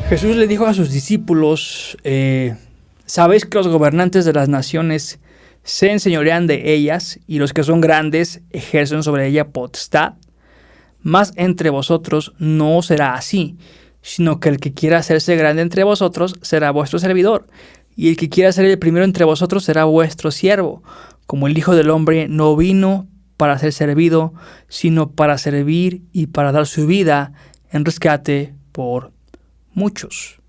Jesús le dijo a sus discípulos, sabéis que los gobernantes de las naciones se enseñorean de ellas y los que son grandes ejercen sobre ella potestad. Mas entre vosotros no será así, sino que el que quiera hacerse grande entre vosotros será vuestro servidor, y el que quiera ser el primero entre vosotros será vuestro siervo, como el Hijo del Hombre no vino para ser servido, sino para servir y para dar su vida en rescate por muchos.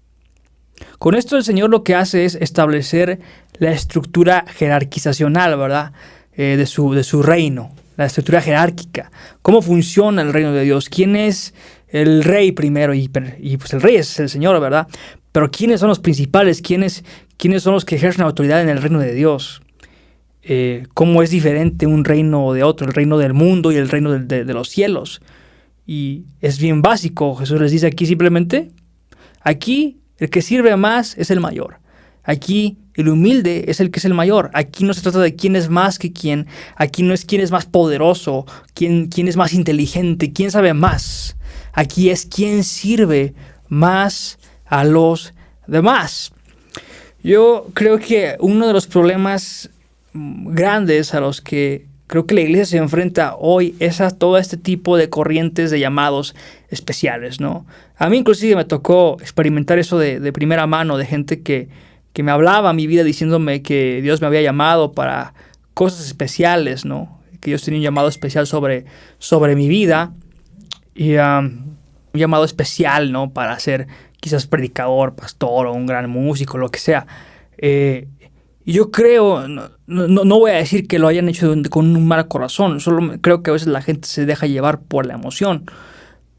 Con esto el Señor lo que hace es establecer la estructura jerarquizacional, ¿verdad? De su reino, la estructura jerárquica. ¿Cómo funciona el reino de Dios? ¿Quién es el rey primero? Y pues el rey es el Señor, ¿verdad? Pero ¿quiénes son los principales? ¿Quiénes son los que ejercen autoridad en el reino de Dios? ¿Cómo es diferente un reino de otro? El reino del mundo y el reino de los cielos. Y es bien básico. Jesús les dice aquí simplemente, aquí el que sirve más es el mayor. Aquí el humilde es el que es el mayor. Aquí no se trata de quién es más que quién. Aquí no es quién es más poderoso, quién es más inteligente, quién sabe más. Aquí es quién sirve más a los demás. Yo creo que uno de los problemas grandes a los que creo que la iglesia se enfrenta hoy es a todo este tipo de corrientes de llamados especiales, ¿no? A mí inclusive me tocó experimentar eso de primera mano, de gente que me hablaba a mi vida diciéndome que Dios me había llamado para cosas especiales, ¿no? Que Dios tenía un llamado especial sobre mi vida y un llamado especial, ¿no? Para ser quizás predicador, pastor o un gran músico, lo que sea. Y yo creo, no voy a decir que lo hayan hecho con un mal corazón, solo creo que a veces la gente se deja llevar por la emoción.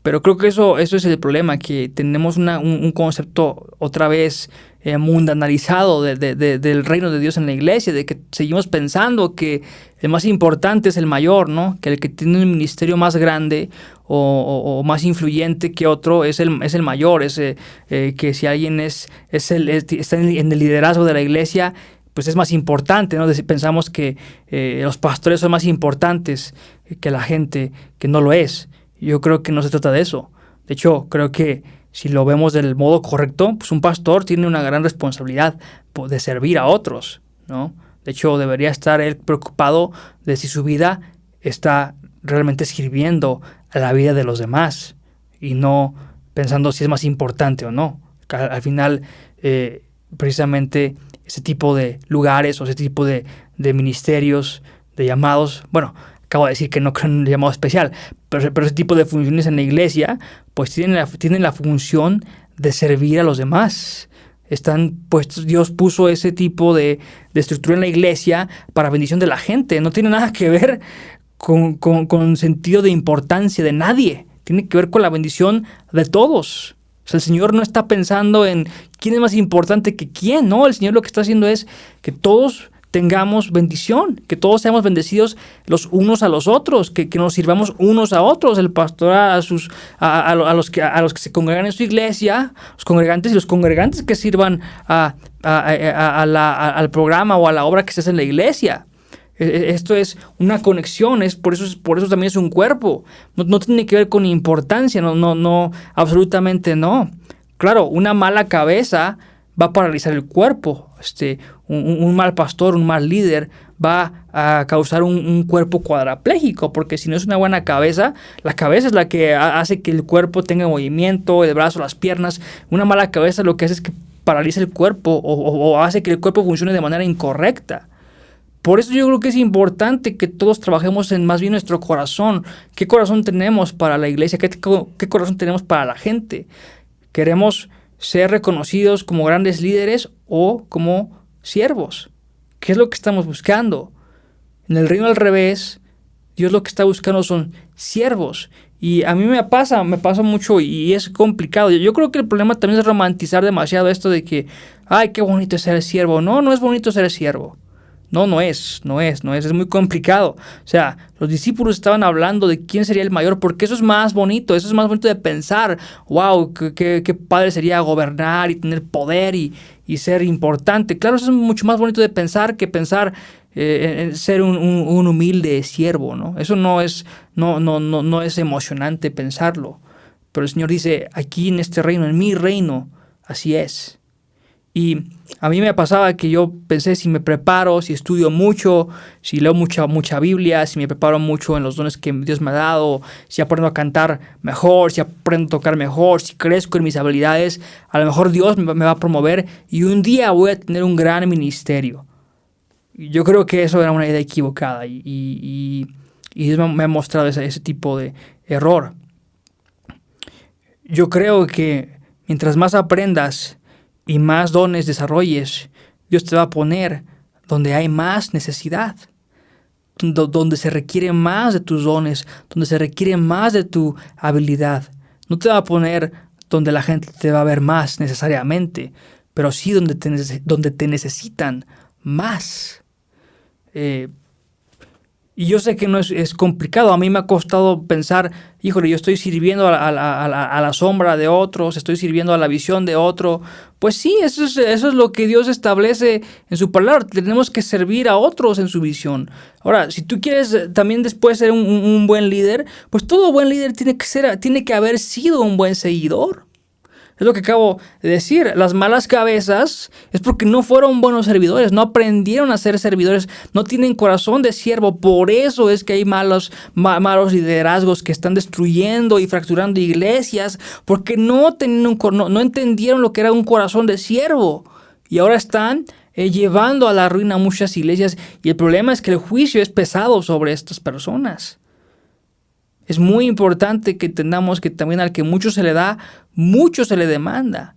Pero creo que eso es el problema, que tenemos un concepto otra vez mundanalizado del reino de Dios en la iglesia, de que seguimos pensando que el más importante es el mayor, ¿no? Que el que tiene un ministerio más grande o más influyente que otro es el mayor, que si alguien está en el liderazgo de la iglesia, pues es más importante, ¿no? Pensamos que los pastores son más importantes que la gente que no lo es. Yo creo que no se trata de eso. De hecho, creo que si lo vemos del modo correcto, pues un pastor tiene una gran responsabilidad de servir a otros, ¿no? De hecho, debería estar él preocupado de si su vida está realmente sirviendo a la vida de los demás y no pensando si es más importante o no. Al final, precisamente ese tipo de lugares o ese tipo de ministerios, de llamados, bueno, acabo de decir que no creo en un llamado especial, pero ese tipo de funciones en la iglesia, pues tienen la función de servir a los demás. Dios puso ese tipo de estructura en la iglesia para bendición de la gente. No tiene nada que ver con sentido de importancia de nadie. Tiene que ver con la bendición de todos. O sea, el Señor no está pensando en quién es más importante que quién, ¿no? El Señor lo que está haciendo es que todos tengamos bendición, que todos seamos bendecidos los unos a los otros, que nos sirvamos unos a otros, el pastor a los que se congregan en su iglesia, los congregantes y los congregantes que sirvan al programa o a la obra que se hace en la iglesia. Esto es una conexión, por eso también es un cuerpo. No tiene que ver con importancia, no, absolutamente no. Claro, una mala cabeza va a paralizar el cuerpo. Un mal pastor, un mal líder va a causar un cuerpo cuadraplégico, porque si no es una buena cabeza, la cabeza es la que hace que el cuerpo tenga movimiento, el brazo, las piernas. Una mala cabeza lo que hace es que paraliza el cuerpo o hace que el cuerpo funcione de manera incorrecta. Por eso yo creo que es importante que todos trabajemos en más bien nuestro corazón. ¿Qué corazón tenemos para la iglesia? ¿Qué corazón tenemos para la gente? ¿Queremos ser reconocidos como grandes líderes o como siervos? ¿Qué es lo que estamos buscando? En el reino al revés, Dios lo que está buscando son siervos. Y a mí me pasa mucho y es complicado. Yo creo que el problema también es romantizar demasiado esto de que, ay, qué bonito es ser siervo. No es bonito ser siervo. No es muy complicado. O sea, los discípulos estaban hablando de quién sería el mayor, porque eso es más bonito de pensar. Wow, qué padre sería gobernar y tener poder y ser importante. Claro, eso es mucho más bonito de pensar que pensar en ser un humilde siervo, ¿no? Eso no es emocionante pensarlo. Pero el Señor dice, aquí en este reino, en mi reino, Así es. Y a mí me pasaba que yo pensé, si me preparo, si estudio mucho, si leo mucha Biblia, si me preparo mucho en los dones que Dios me ha dado, si aprendo a cantar mejor, si aprendo a tocar mejor, si crezco en mis habilidades, a lo mejor Dios me va a promover y un día voy a tener un gran ministerio. Yo creo que eso era una idea equivocada y Dios me ha mostrado ese tipo de error. Yo creo que mientras más aprendas y más dones desarrolles, Dios te va a poner donde hay más necesidad, donde se requiere más de tus dones, donde se requiere más de tu habilidad. No te va a poner donde la gente te va a ver más necesariamente, pero sí donde te necesitan más. Y yo sé que no es complicado. A mí me ha costado pensar, híjole, yo estoy sirviendo a la sombra de otros, estoy sirviendo a la visión de otro. Pues sí, eso es lo que Dios establece en su palabra. Tenemos que servir a otros en su visión. Ahora, si tú quieres también después ser un buen líder, pues todo buen líder tiene que haber sido un buen seguidor. Es lo que acabo de decir. Las malas cabezas es porque no fueron buenos servidores, no aprendieron a ser servidores, no tienen corazón de siervo. Por eso es que hay malos liderazgos que están destruyendo y fracturando iglesias, porque no entendieron lo que era un corazón de siervo. Y ahora están llevando a la ruina muchas iglesias. Y el problema es que el juicio es pesado sobre estas personas. Es muy importante que entendamos que también al que mucho se le da, mucho se le demanda.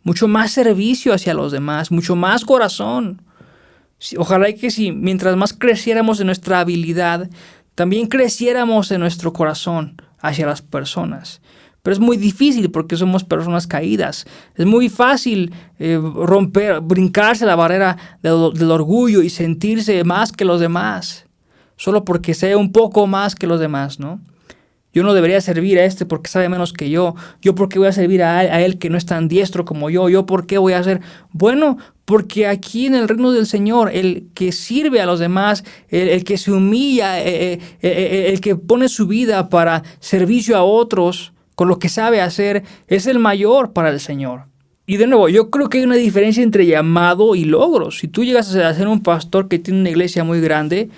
Mucho más servicio hacia los demás, mucho más corazón. Ojalá que mientras más creciéramos en nuestra habilidad, también creciéramos en nuestro corazón hacia las personas. Pero es muy difícil porque somos personas caídas. Es muy fácil brincarse la barrera del orgullo y sentirse más que los demás. Solo porque sea un poco más que los demás, ¿no? Yo no debería servir a este porque sabe menos que yo. ¿Yo por qué voy a servir a él que no es tan diestro como yo? ¿Yo por qué voy a hacer? Bueno, porque aquí en el reino del Señor, el que sirve a los demás, el que se humilla, el que pone su vida para servicio a otros con lo que sabe hacer, es el mayor para el Señor. Y de nuevo, yo creo que hay una diferencia entre llamado y logros. Si tú llegas a ser un pastor que tiene una iglesia muy grande,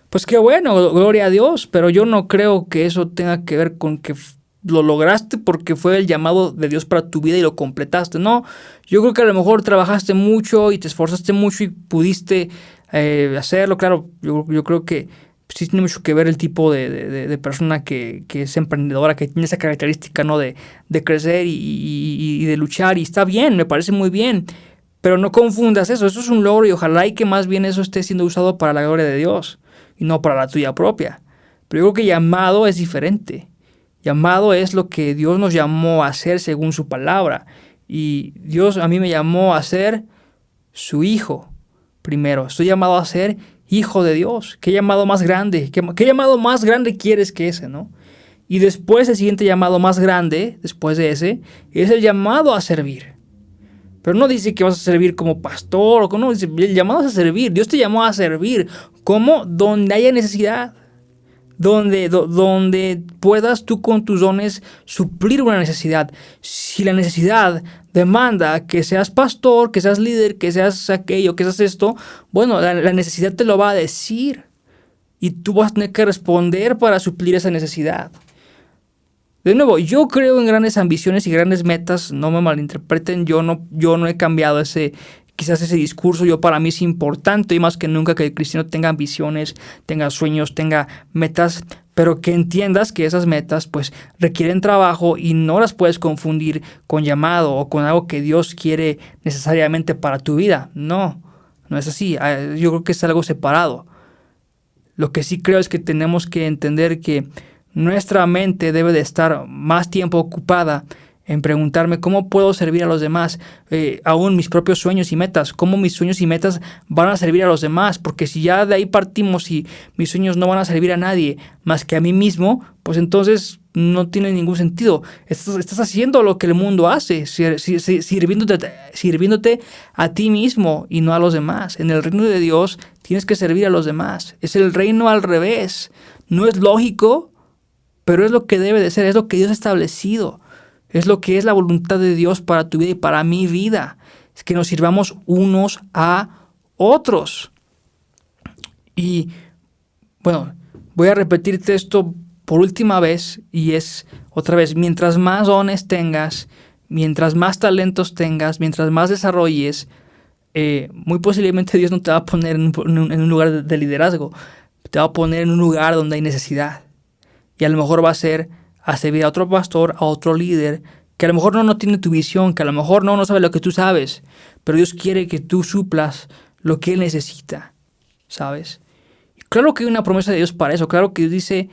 pues qué bueno, gloria a Dios, pero yo no creo que eso tenga que ver con que lo lograste porque fue el llamado de Dios para tu vida y lo completaste. No, yo creo que a lo mejor trabajaste mucho y te esforzaste mucho y pudiste hacerlo. Claro, yo creo que sí tiene mucho que ver el tipo de persona que es emprendedora, que tiene esa característica, ¿no? de crecer y de luchar, y está bien, me parece muy bien. Pero no confundas eso es un logro y ojalá y que más bien eso esté siendo usado para la gloria de Dios y no para la tuya propia. Pero yo creo que llamado es diferente. Llamado es lo que Dios nos llamó a hacer según su palabra. Y Dios a mí me llamó a ser su hijo primero. Estoy llamado a ser hijo de Dios. ¿Qué llamado más grande? ¿Qué llamado más grande quieres que ese, no? Y después el siguiente llamado más grande, después de ese, es el llamado a servir. Pero no dice que vas a servir como pastor, o no, dice, el llamado es a servir. Dios te llamó a servir. ¿Cómo? Donde haya necesidad. Donde puedas tú con tus dones suplir una necesidad. Si la necesidad demanda que seas pastor, que seas líder, que seas aquello, que seas esto, bueno, la necesidad te lo va a decir. Y tú vas a tener que responder para suplir esa necesidad. De nuevo, yo creo en grandes ambiciones y grandes metas, no me malinterpreten, yo no he cambiado quizás ese discurso. Yo, para mí es importante y más que nunca que el cristiano tenga ambiciones, tenga sueños, tenga metas, pero que entiendas que esas metas pues requieren trabajo y no las puedes confundir con llamado o con algo que Dios quiere necesariamente para tu vida. No es así. Yo creo que es algo separado. Lo que sí creo es que tenemos que entender que nuestra mente debe de estar más tiempo ocupada en preguntarme cómo puedo servir a los demás, aún mis propios sueños y metas, cómo mis sueños y metas van a servir a los demás, porque si ya de ahí partimos y mis sueños no van a servir a nadie más que a mí mismo, pues entonces no tiene ningún sentido. Estás haciendo lo que el mundo hace, sirviéndote a ti mismo y no a los demás. En el reino de Dios tienes que servir a los demás. Es el reino al revés. No es lógico, pero es lo que debe de ser, es lo que Dios ha establecido. Es lo que es la voluntad de Dios para tu vida y para mi vida. Es que nos sirvamos unos a otros. Y bueno, voy a repetirte esto por última vez, y es otra vez: mientras más dones tengas, mientras más talentos tengas, mientras más desarrolles, muy posiblemente Dios no te va a poner en un lugar de liderazgo, te va a poner en un lugar donde hay necesidad. Y a lo mejor va a ser a servir a otro pastor, a otro líder, que a lo mejor no tiene tu visión, que a lo mejor no sabe lo que tú sabes, pero Dios quiere que tú suplas lo que Él necesita, ¿sabes? Y claro que hay una promesa de Dios para eso. Claro que Dios dice: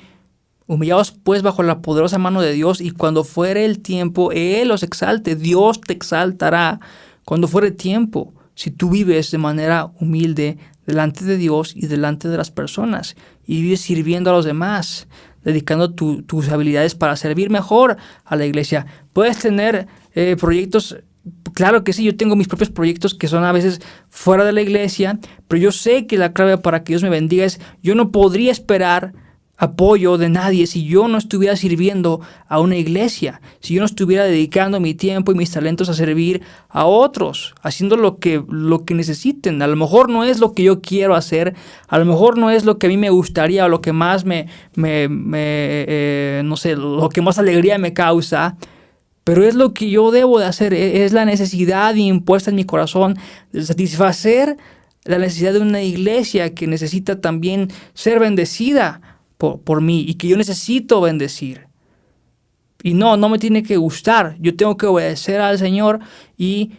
humillaos pues bajo la poderosa mano de Dios, y cuando fuere el tiempo, Él os exalte. Dios te exaltará cuando fuere tiempo, si tú vives de manera humilde delante de Dios y delante de las personas, y vives sirviendo a los demás, dedicando tus habilidades para servir mejor a la iglesia. Puedes tener proyectos. Claro que sí, yo tengo mis propios proyectos que son a veces fuera de la iglesia, pero yo sé que la clave para que Dios me bendiga es: yo no podría esperar apoyo de nadie si yo no estuviera sirviendo a una iglesia, si yo no estuviera dedicando mi tiempo y mis talentos a servir a otros, haciendo lo que necesiten. A lo mejor no es lo que yo quiero hacer, a lo mejor no es lo que a mí me gustaría o lo que más no sé, lo que más alegría me causa, pero es lo que yo debo de hacer. Es la necesidad impuesta en mi corazón de satisfacer la necesidad de una iglesia que necesita también ser bendecida por mí, y que yo necesito bendecir. Y no me tiene que gustar. Yo tengo que obedecer al Señor y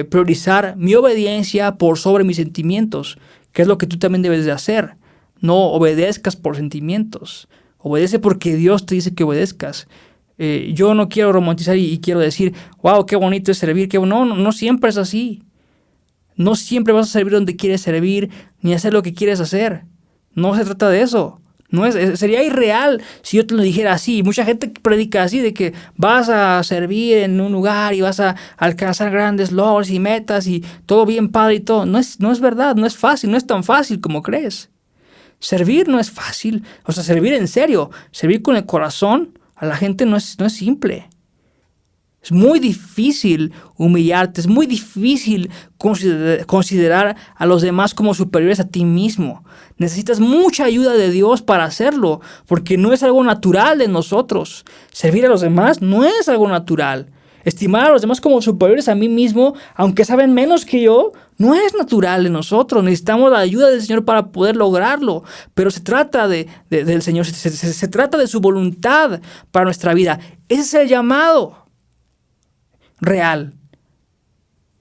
priorizar mi obediencia por sobre mis sentimientos, que es lo que tú también debes de hacer. No obedezcas por sentimientos. Obedece porque Dios te dice que obedezcas. Yo no quiero romantizar y quiero decir: wow, qué bonito es servir. No siempre es así. No siempre vas a servir donde quieres servir, ni hacer lo que quieres hacer. No se trata de eso. Sería irreal si yo te lo dijera así. Mucha gente predica así, de que vas a servir en un lugar y vas a alcanzar grandes logros y metas y todo bien padre y todo. No es verdad, no es fácil, no es tan fácil como crees. Servir no es fácil. O sea, servir en serio, servir con el corazón a la gente no es simple. Es muy difícil humillarte, es muy difícil considerar a los demás como superiores a ti mismo. Necesitas mucha ayuda de Dios para hacerlo, porque no es algo natural de nosotros. Servir a los demás no es algo natural. Estimar a los demás como superiores a mí mismo, aunque saben menos que yo, no es natural de nosotros. Necesitamos la ayuda del Señor para poder lograrlo. Pero se trata del Señor, se trata de su voluntad para nuestra vida. Ese es el llamado real.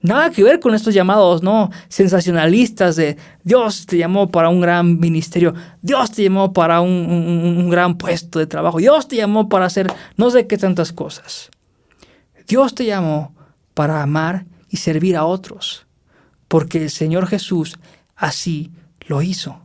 Nada que ver con estos llamados, no, sensacionalistas de Dios te llamó para un gran ministerio, Dios te llamó para un gran puesto de trabajo, Dios te llamó para hacer no sé qué tantas cosas. Dios te llamó para amar y servir a otros, porque el Señor Jesús así lo hizo.